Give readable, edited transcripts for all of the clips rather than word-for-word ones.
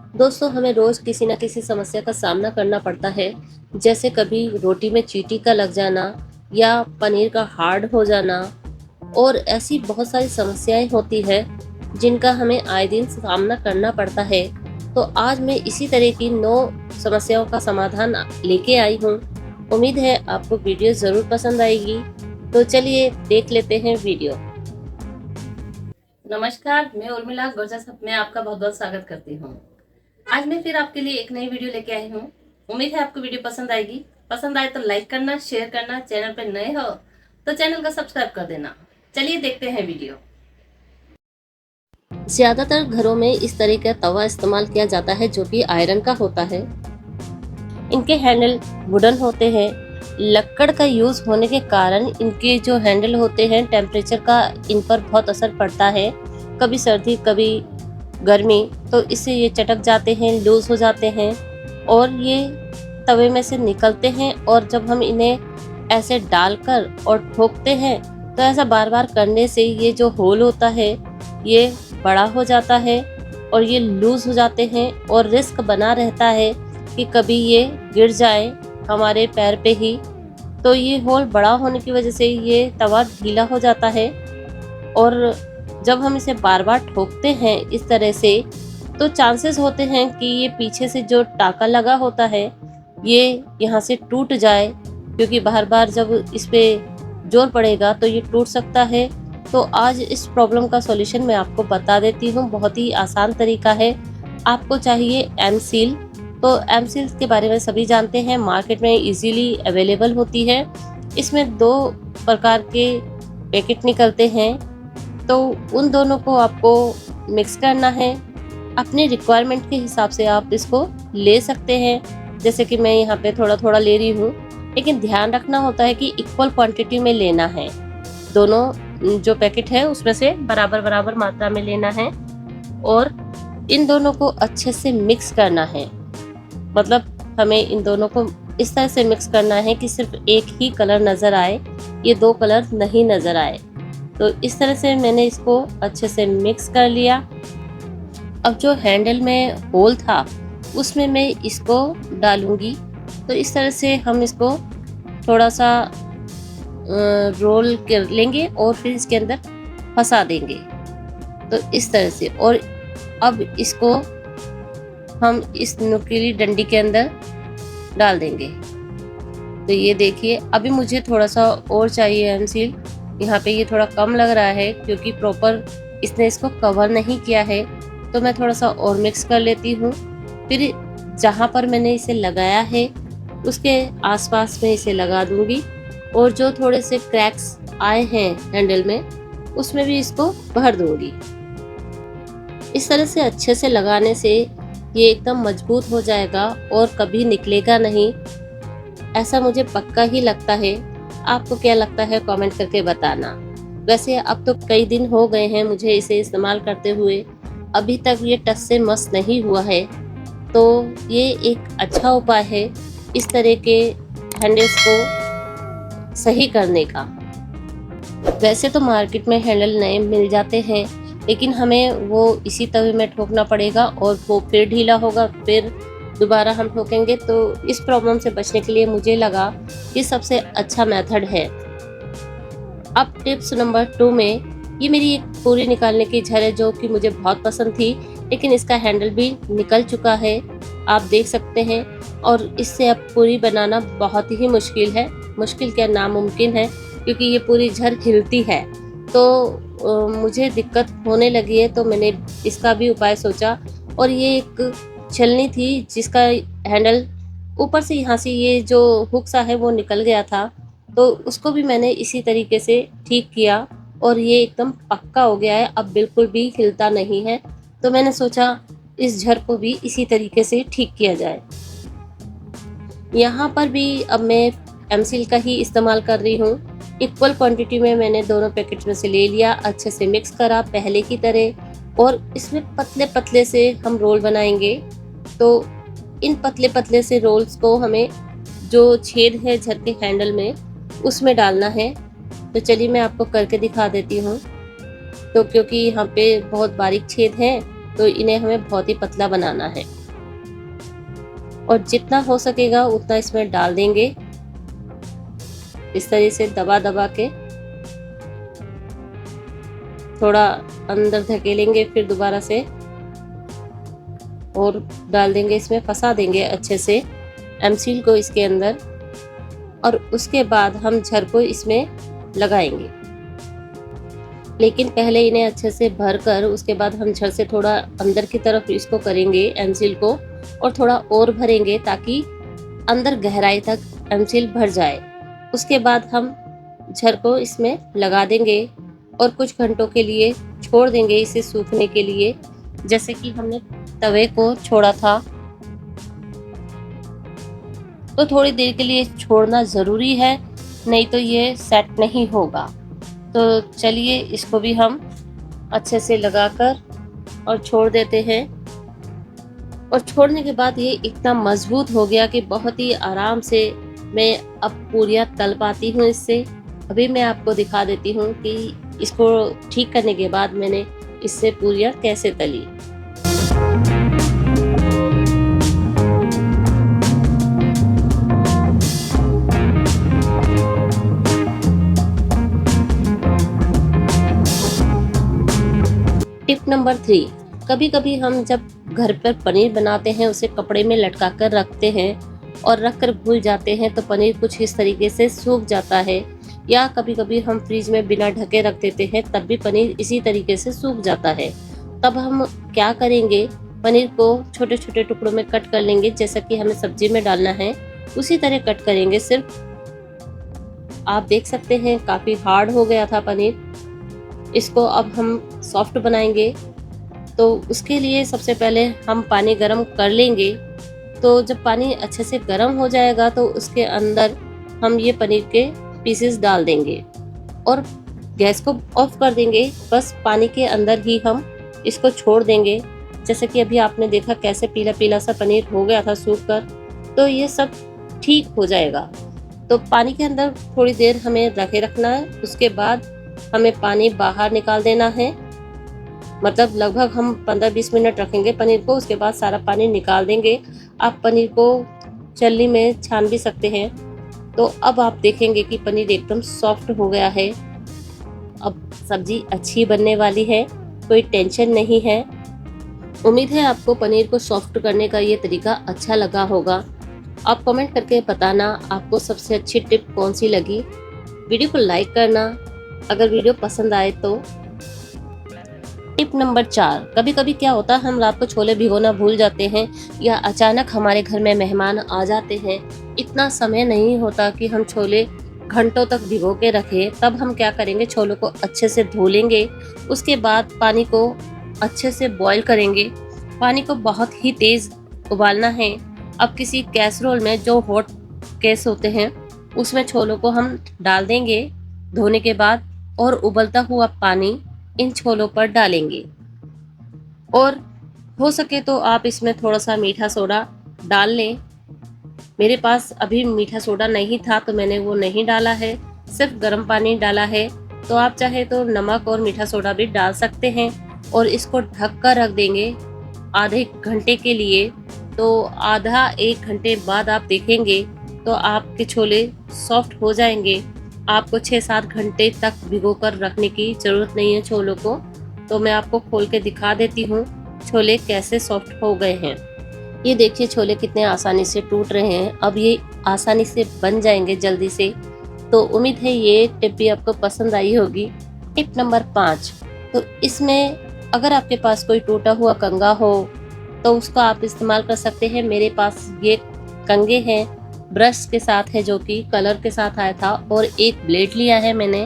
दोस्तों, हमें रोज किसी न किसी समस्या का सामना करना पड़ता है। जैसे कभी रोटी में चींटी का लग जाना या पनीर का हार्ड हो जाना, और ऐसी बहुत सारी समस्याएं होती है जिनका हमें आए दिन सामना करना पड़ता है। तो आज मैं इसी तरह की 9 समस्याओं का समाधान लेके आई हूँ। उम्मीद है आपको वीडियो ज़रूर पसंद आएगी। तो चलिए देख लेते हैं वीडियो। नमस्कार, मैं उर्मिला गुर्जर में आपका बहुत बहुत स्वागत करती हूँ। आज मैं फिर आपके लिए एक नई वीडियो लेके आई हूँ। उम्मीद है आपको वीडियो पसंद आएगी। पसंद आए तो लाइक करना, शेयर करना, चैनल पर नए हो तो चैनल को सब्सक्राइब कर देना। चलिए देखते हैं वीडियो। ज्यादातर घरों में इस तरह का तवा इस्तेमाल किया जाता है जो कि आयरन का होता है। इनके हैंडल वुडन होते हैं। लकड़ का यूज होने के कारण इनके जो हैंडल होते हैं, टेम्परेचर का इन पर बहुत असर पड़ता है। कभी सर्दी कभी गर्मी, तो इससे ये चटक जाते हैं, लूज हो जाते हैं और ये तवे में से निकलते हैं। और जब हम इन्हें ऐसे डालकर और ठोकते हैं तो ऐसा बार बार करने से ये जो होल होता है ये बड़ा हो जाता है और ये लूज हो जाते हैं। और रिस्क बना रहता है कि कभी ये गिर जाए हमारे पैर पे ही। तो ये होल बड़ा होने की वजह से ये तवा ढीला हो जाता है। और जब हम इसे बार बार ठोकते हैं इस तरह से, तो चांसेस होते हैं कि ये पीछे से जो टाका लगा होता है ये यहाँ से टूट जाए, क्योंकि बार बार जब इस पे जोर पड़ेगा तो ये टूट सकता है। तो आज इस प्रॉब्लम का सॉल्यूशन मैं आपको बता देती हूँ। बहुत ही आसान तरीका है। आपको चाहिए एम सील। तो एम सील के बारे में सभी जानते हैं, मार्केट में इजीली अवेलेबल होती है। इसमें 2 प्रकार के पैकेट निकलते हैं, तो उन दोनों को आपको मिक्स करना है। अपने रिक्वायरमेंट के हिसाब से आप इसको ले सकते हैं। जैसे कि मैं यहाँ पे थोड़ा थोड़ा ले रही हूँ, लेकिन ध्यान रखना होता है कि इक्वल क्वांटिटी में लेना है। दोनों जो पैकेट है उसमें से बराबर बराबर मात्रा में लेना है और इन दोनों को अच्छे से मिक्स करना है। मतलब हमें इन दोनों को इस तरह से मिक्स करना है कि सिर्फ एक ही कलर नजर आए, ये 2 कलर नहीं नजर आए। तो इस तरह से मैंने इसको अच्छे से मिक्स कर लिया। अब जो हैंडल में होल था उसमें मैं इसको डालूंगी। तो इस तरह से हम इसको थोड़ा सा रोल कर लेंगे और फिर इसके अंदर फंसा देंगे। तो इस तरह से, और अब इसको हम इस नुकीली डंडी के अंदर डाल देंगे। तो ये देखिए, अभी मुझे थोड़ा सा और चाहिए एम सील। यहाँ पे ये थोड़ा कम लग रहा है क्योंकि प्रॉपर इसने इसको कवर नहीं किया है। तो मैं थोड़ा सा और मिक्स कर लेती हूँ। फिर जहाँ पर मैंने इसे लगाया है उसके आसपास में इसे लगा दूंगी, और जो थोड़े से क्रैक्स आए हैं हैंडल में उसमें भी इसको भर दूंगी। इस तरह से अच्छे से लगाने से ये एकदम मजबूत हो जाएगा और कभी निकलेगा नहीं, ऐसा मुझे पक्का ही लगता है। आपको क्या लगता है कमेंट करके बताना। वैसे अब तो कई दिन हो गए हैं मुझे इसे इस्तेमाल करते हुए, अभी तक ये टच से मस नहीं हुआ है। तो ये एक अच्छा उपाय है इस तरह के हैंडल्स को सही करने का। वैसे तो मार्केट में हैंडल नए मिल जाते हैं, लेकिन हमें वो इसी तवे में ठोकना पड़ेगा और वो फिर ढीला होगा, फिर दोबारा हम ठोकेंगे। तो इस प्रॉब्लम से बचने के लिए मुझे लगा कि सबसे अच्छा मेथड है। अब टिप्स नंबर 2 में ये मेरी एक पूरी निकालने की झर है जो कि मुझे बहुत पसंद थी, लेकिन इसका हैंडल भी निकल चुका है, आप देख सकते हैं। और इससे अब पूरी बनाना बहुत ही मुश्किल है, मुश्किल क्या नामुमकिन है, क्योंकि ये पूरी झर हिलती है। तो मुझे दिक्कत होने लगी है, तो मैंने इसका भी उपाय सोचा। और ये एक छलनी थी जिसका हैंडल ऊपर से यहाँ से ये जो हुक सा है वो निकल गया था, तो उसको भी मैंने इसी तरीके से ठीक किया और ये एकदम पक्का हो गया है, अब बिल्कुल भी हिलता नहीं है। तो मैंने सोचा इस झर को भी इसी तरीके से ठीक किया जाए। यहाँ पर भी अब मैं एमसील का ही इस्तेमाल कर रही हूँ। इक्वल क्वांटिटी में मैंने दोनों पैकेट में से ले लिया, अच्छे से मिक्स करा पहले की तरह, और इसमें पतले पतले से हम रोल बनाएंगे। तो इन पतले पतले से रोल्स को हमें जो छेद है झर के हैंडल में उसमें डालना है। तो चलिए मैं आपको करके दिखा देती हूँ। तो क्योंकि यहाँ पे बहुत बारीक छेद हैं तो इन्हें हमें बहुत ही पतला बनाना है और जितना हो सकेगा उतना इसमें डाल देंगे। इस तरह से दबा दबा के थोड़ा अंदर धकेलेंगे, फिर दोबारा से और डाल देंगे, इसमें फंसा देंगे अच्छे से एमसील को इसके अंदर। और उसके बाद हम झर को इसमें लगाएंगे, लेकिन पहले इन्हें अच्छे से भर कर उसके बाद हम झर से थोड़ा अंदर की तरफ इसको करेंगे एमसील को, और थोड़ा और भरेंगे ताकि अंदर गहराई तक एमसील भर जाए। उसके बाद हम झर को इसमें लगा देंगे और कुछ घंटों के लिए छोड़ देंगे इसे सूखने के लिए, जैसे कि हमने तवे को छोड़ा था। तो थोड़ी देर के लिए छोड़ना ज़रूरी है, नहीं तो ये सेट नहीं होगा। तो चलिए इसको भी हम अच्छे से लगाकर और छोड़ देते हैं। और छोड़ने के बाद ये इतना मजबूत हो गया कि बहुत ही आराम से मैं अब पूरियाँ तल पाती हूँ इससे। अभी मैं आपको दिखा देती हूँ कि इसको ठीक करने के बाद मैंने इससे पूरियाँ कैसे तली। टिप नंबर 3, कभी कभी हम जब घर पर पनीर बनाते हैं उसे कपड़े में लटका कर रखते हैं और रख कर भूल जाते हैं, तो पनीर कुछ इस तरीके से सूख जाता है। या कभी कभी हम फ्रिज में बिना ढके रख देते हैं, तब भी पनीर इसी तरीके से सूख जाता है। तब हम क्या करेंगे, पनीर को छोटे छोटे टुकड़ों में कट कर लेंगे, जैसा कि हमें सब्जी में डालना है उसी तरह कट करेंगे। सिर्फ आप देख सकते हैं काफ़ी हार्ड हो गया था पनीर। इसको अब हम सॉफ्ट बनाएंगे, तो उसके लिए सबसे पहले हम पानी गरम कर लेंगे। तो जब पानी अच्छे से गरम हो जाएगा तो उसके अंदर हम ये पनीर के पीसेस डाल देंगे और गैस को ऑफ कर देंगे। बस पानी के अंदर ही हम इसको छोड़ देंगे। जैसे कि अभी आपने देखा कैसे पीला पीला सा पनीर हो गया था सूख कर, तो ये सब ठीक हो जाएगा। तो पानी के अंदर थोड़ी देर हमें रखे रखना है। उसके बाद हमें पानी बाहर निकाल देना है, मतलब लगभग हम 15-20 मिनट रखेंगे पनीर को। उसके बाद सारा पानी निकाल देंगे। आप पनीर को छलनी में छान भी सकते हैं। तो अब आप देखेंगे कि पनीर एकदम सॉफ्ट हो गया है। अब सब्जी अच्छी बनने वाली है, कोई टेंशन नहीं है। उम्मीद है आपको पनीर को सॉफ्ट करने का ये तरीका अच्छा लगा होगा। आप कमेंट करके बताना आपको सबसे अच्छी टिप कौन सी लगी। वीडियो को लाइक करना अगर वीडियो पसंद आए तो। टिप नंबर 4, कभी कभी क्या होता है हम रात को छोले भिगोना भूल जाते हैं या अचानक हमारे घर में मेहमान आ जाते हैं। इतना समय नहीं होता कि हम छोले घंटों तक भिगो के रखें। तब हम क्या करेंगे, छोलों को अच्छे से धो लेंगे। उसके बाद पानी को अच्छे से बॉईल करेंगे। पानी को बहुत ही तेज़ उबालना है। अब किसी कैसरोल में जो हॉट केस होते हैं उसमें छोलों को हम डाल देंगे धोने के बाद, और उबलता हुआ पानी इन छोलों पर डालेंगे। और हो सके तो आप इसमें थोड़ा सा मीठा सोडा डाल लें। मेरे पास अभी मीठा सोडा नहीं था तो मैंने वो नहीं डाला है, सिर्फ गर्म पानी डाला है। तो आप चाहे तो नमक और मीठा सोडा भी डाल सकते हैं और इसको ढक कर रख देंगे आधे घंटे के लिए। तो आधा 1 घंटे बाद आप देखेंगे तो आपके छोले सॉफ्ट हो जाएंगे। आपको 6-7 घंटे तक भिगो कर रखने की ज़रूरत नहीं है छोलों को। तो मैं आपको खोल के दिखा देती हूँ छोले कैसे सॉफ्ट हो गए हैं। ये देखिए छोले कितने आसानी से टूट रहे हैं। अब ये आसानी से बन जाएंगे जल्दी से। तो उम्मीद है ये टिप भी आपको पसंद आई होगी। टिप नंबर 5, तो इसमें अगर आपके पास कोई टूटा हुआ कंघा हो तो उसका आप इस्तेमाल कर सकते हैं। मेरे पास ये कंघे हैं, ब्रश के साथ है जो कि कलर के साथ आया था, और एक ब्लेड लिया है मैंने।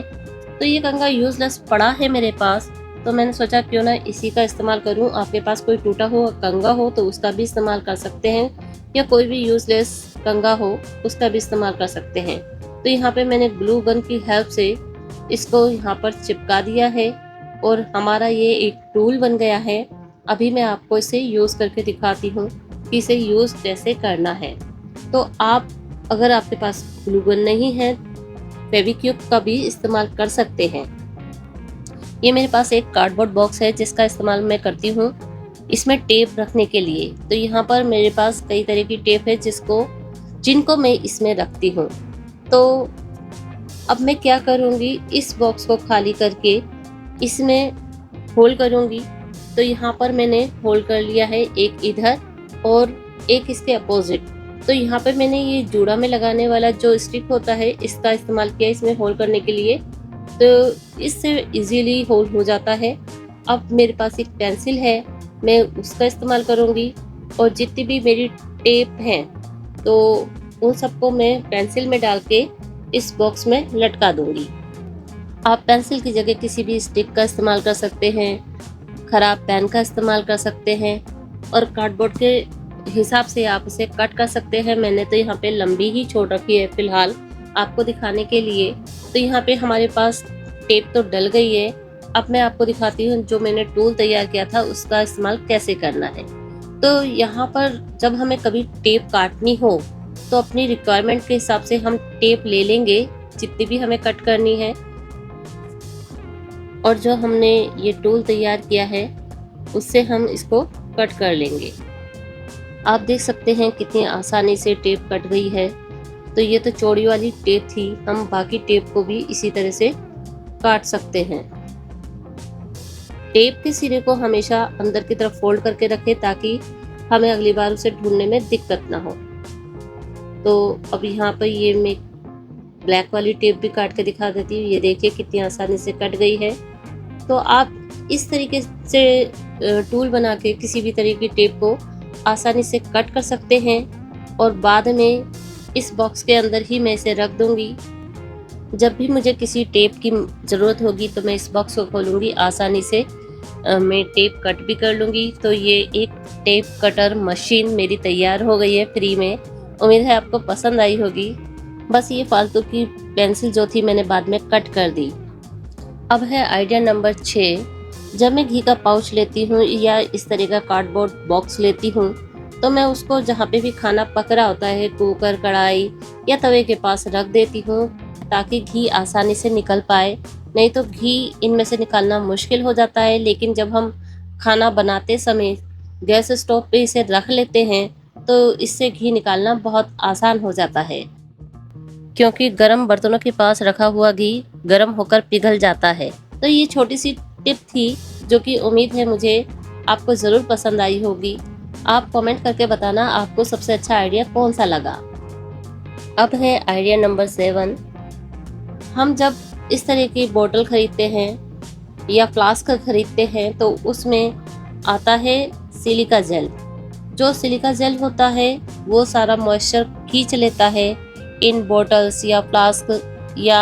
तो ये कंघा यूजलेस पड़ा है मेरे पास, तो मैंने सोचा क्यों ना इसी का इस्तेमाल करूं। आपके पास कोई टूटा हुआ कंघा हो तो उसका भी इस्तेमाल कर सकते हैं, या कोई भी यूजलेस कंघा हो उसका भी इस्तेमाल कर सकते हैं। तो यहाँ पे मैंने ग्लू गन की हेल्प से इसको यहाँ पर चिपका दिया है और हमारा ये एक टूल बन गया है। अभी मैं आपको इसे यूज़ करके दिखाती हूँ कि इसे यूज़ कैसे करना है। तो आप अगर आपके पास ग्लू गन नहीं है, फेविक्विक का भी इस्तेमाल कर सकते हैं। ये मेरे पास एक कार्डबोर्ड बॉक्स है जिसका इस्तेमाल मैं करती हूँ। इसमें टेप रखने के लिए। तो यहाँ पर मेरे पास कई तरह की टेप है जिनको मैं इसमें रखती हूँ। तो अब मैं क्या करूँगी, इस बॉक्स को खाली करके इसमें होल करूँगी। तो यहाँ पर मैंने होल कर लिया है, एक इधर और एक इसके अपोजिट। तो यहाँ पे मैंने ये जूड़ा में लगाने वाला जो स्टिक होता है इसका इस्तेमाल किया इसमें होल करने के लिए। तो इससे इजीली होल हो जाता है। अब मेरे पास एक पेंसिल है, मैं उसका इस्तेमाल करूँगी और जितनी भी मेरी टेप हैं तो उन सबको मैं पेंसिल में डाल के इस बॉक्स में लटका दूंगी। आप पेंसिल की जगह किसी भी स्टिक का इस्तेमाल कर सकते हैं, खराब पेन का इस्तेमाल कर सकते हैं और कार्डबोर्ड के हिसाब से आप इसे कट कर सकते हैं। मैंने तो यहाँ पे लंबी ही छोड़ रखी है फिलहाल आपको दिखाने के लिए। तो यहाँ पे हमारे पास टेप तो डल गई है। अब मैं आपको दिखाती हूँ जो मैंने टूल तैयार किया था उसका इस्तेमाल कैसे करना है। तो यहाँ पर जब हमें कभी टेप काटनी हो तो अपनी रिक्वायरमेंट के हिसाब से हम टेप ले लेंगे जितनी भी हमें कट करनी है। और जो हमने ये टूल तैयार किया है उससे हम इसको कट कर लेंगे। आप देख सकते हैं कितनी आसानी से टेप कट गई है। तो ये तो चौड़ी वाली टेप थी, हम बाकी टेप को भी इसी तरह से काट सकते हैं। टेप के सिरे को हमेशा अंदर की तरफ फोल्ड करके रखें ताकि हमें अगली बार उसे ढूंढने में दिक्कत ना हो। तो अब यहाँ पर ये मैं ब्लैक वाली टेप भी काट के दिखा देती हूँ। ये देखिए कितनी आसानी से कट गई है। तो आप इस तरीके से टूल बना के किसी भी तरह की टेप को आसानी से कट कर सकते हैं और बाद में इस बॉक्स के अंदर ही मैं इसे रख दूंगी। जब भी मुझे किसी टेप की ज़रूरत होगी तो मैं इस बॉक्स को खोलूंगी, आसानी से मैं टेप कट भी कर लूँगी। तो ये एक टेप कटर मशीन मेरी तैयार हो गई है फ्री में। उम्मीद है आपको पसंद आई होगी। बस ये फालतू की पेंसिल जो थी मैंने बाद में कट कर दी। अब है आइडिया नंबर 6। जब मैं घी का पाउच लेती हूँ या इस तरह का कार्डबोर्ड बॉक्स लेती हूँ तो मैं उसको जहाँ पे भी खाना पक रहा होता है, कुकर, कढ़ाई या तवे के पास रख देती हूँ ताकि घी आसानी से निकल पाए। नहीं तो घी इनमें से निकालना मुश्किल हो जाता है। लेकिन जब हम खाना बनाते समय गैस स्टोव पे इसे रख लेते हैं तो इससे घी निकालना बहुत आसान हो जाता है, क्योंकि गर्म बर्तनों के पास रखा हुआ घी गर्म होकर पिघल जाता है। तो ये छोटी सी टिप थी जो कि उम्मीद है मुझे आपको ज़रूर पसंद आई होगी। आप कमेंट करके बताना आपको सबसे अच्छा आइडिया कौन सा लगा। अब है आइडिया नंबर 7। हम जब इस तरह की बोतल खरीदते हैं या फ्लास्क खरीदते हैं तो उसमें आता है सिलिका जेल। जो सिलिका जेल होता है वो सारा मॉइस्चर खींच लेता है इन बोतल्स या फ्लास्क या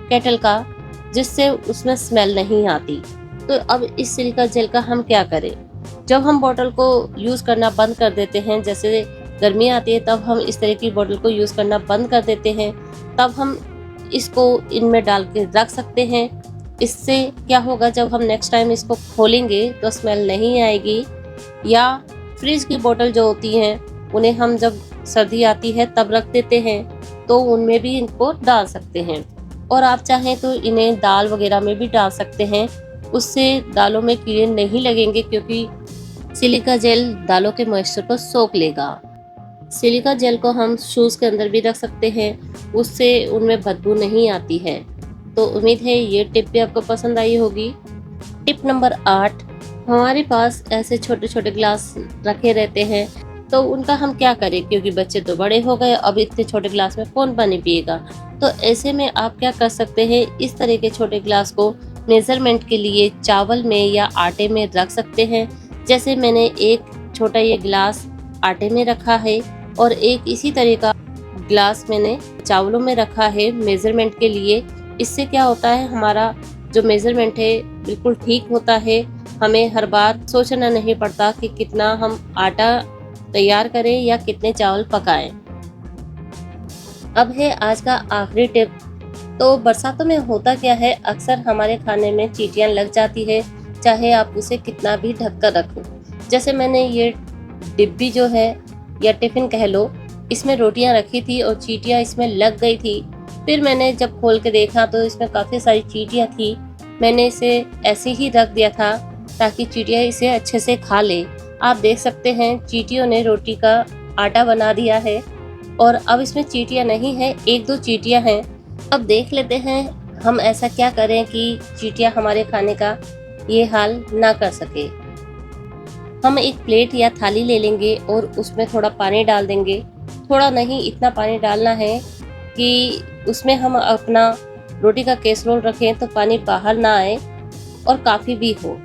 केटल का, जिससे उसमें स्मेल नहीं आती। तो अब इस सिलिका जेल का हम क्या करें? जब हम बोतल को यूज़ करना बंद कर देते हैं, जैसे गर्मी आती है तब हम इस तरह की बोतल को यूज़ करना बंद कर देते हैं, तब हम इसको इनमें डाल के रख सकते हैं। इससे क्या होगा, जब हम नेक्स्ट टाइम इसको खोलेंगे तो स्मेल नहीं आएगी। या फ्रिज की बोतल जो होती हैं उन्हें हम जब सर्दी आती है तब रख देते हैं तो उनमें भी इनको डाल सकते हैं। और आप चाहें तो इन्हें दाल वगैरह में भी डाल सकते हैं, उससे दालों में कीड़े नहीं लगेंगे क्योंकि सिलिका जेल दालों के मॉइस्चर को सोख लेगा। सिलिका जेल को हम शूज़ के अंदर भी रख सकते हैं, उससे उनमें बदबू नहीं आती है। तो उम्मीद है ये टिप भी आपको पसंद आई होगी। टिप नंबर 8, हमारे पास ऐसे छोटे छोटे ग्लास रखे रहते हैं तो उनका हम क्या करें, क्योंकि बच्चे तो बड़े हो गए, अब इतने छोटे ग्लास में कौन पानी पिएगा। तो ऐसे में आप क्या कर सकते हैं, इस तरह के छोटे ग्लास को मेजरमेंट के लिए चावल में या आटे में रख सकते हैं। जैसे मैंने एक छोटा ये गिलास आटे में रखा है और एक इसी तरह का ग्लास मैंने चावलों में रखा है मेजरमेंट के लिए। इससे क्या होता है, हमारा जो मेजरमेंट है बिल्कुल ठीक होता है। हमें हर बार सोचना नहीं पड़ता कि कितना हम आटा तैयार करें या कितने चावल पकाएं। अब है आज का आखिरी टिप। तो बरसातों में होता क्या है, अक्सर हमारे खाने में चींटियां लग जाती है, चाहे आप उसे कितना भी ढक कर रखो। जैसे मैंने ये डिब्बी जो है या टिफिन कह लो, इसमें रोटियां रखी थी और चींटियां इसमें लग गई थी। फिर मैंने जब खोल के देखा तो इसमें काफ़ी सारी चींटियां थी। मैंने इसे ऐसे ही रख दिया था ताकि चींटियां इसे अच्छे से खा ले। आप देख सकते हैं चींटियों ने रोटी का आटा बना दिया है और अब इसमें चींटियां नहीं है, 1-2 चींटियां हैं। अब देख लेते हैं हम ऐसा क्या करें कि चींटियां हमारे खाने का ये हाल ना कर सके। हम एक प्लेट या थाली ले लेंगे और उसमें थोड़ा पानी डाल देंगे। थोड़ा नहीं, इतना पानी डालना है कि उसमें हम अपना रोटी का कैसरोल रखें तो पानी बाहर ना आए और काफ़ी भी हो।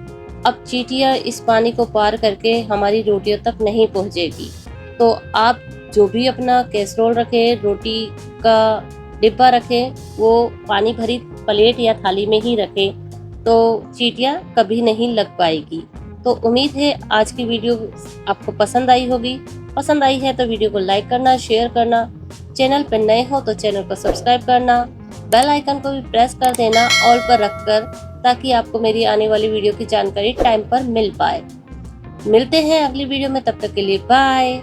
अब चींटियां इस पानी को पार करके हमारी रोटियों तक नहीं पहुंचेगी। तो आप जो भी अपना कैसरोल रखें, रोटी का डिब्बा रखें, वो पानी भरी प्लेट या थाली में ही रखें, तो चींटियां कभी नहीं लग पाएगी। तो उम्मीद है आज की वीडियो आपको पसंद आई होगी। पसंद आई है तो वीडियो को लाइक करना, शेयर करना, चैनल पर नए हो तो चैनल को सब्सक्राइब करना, बेल आइकन को भी प्रेस कर देना ऑल पर रखकर, ताकि आपको मेरी आने वाली वीडियो की जानकारी टाइम पर मिल पाए। मिलते हैं अगली वीडियो में, तब तक के लिए बाय।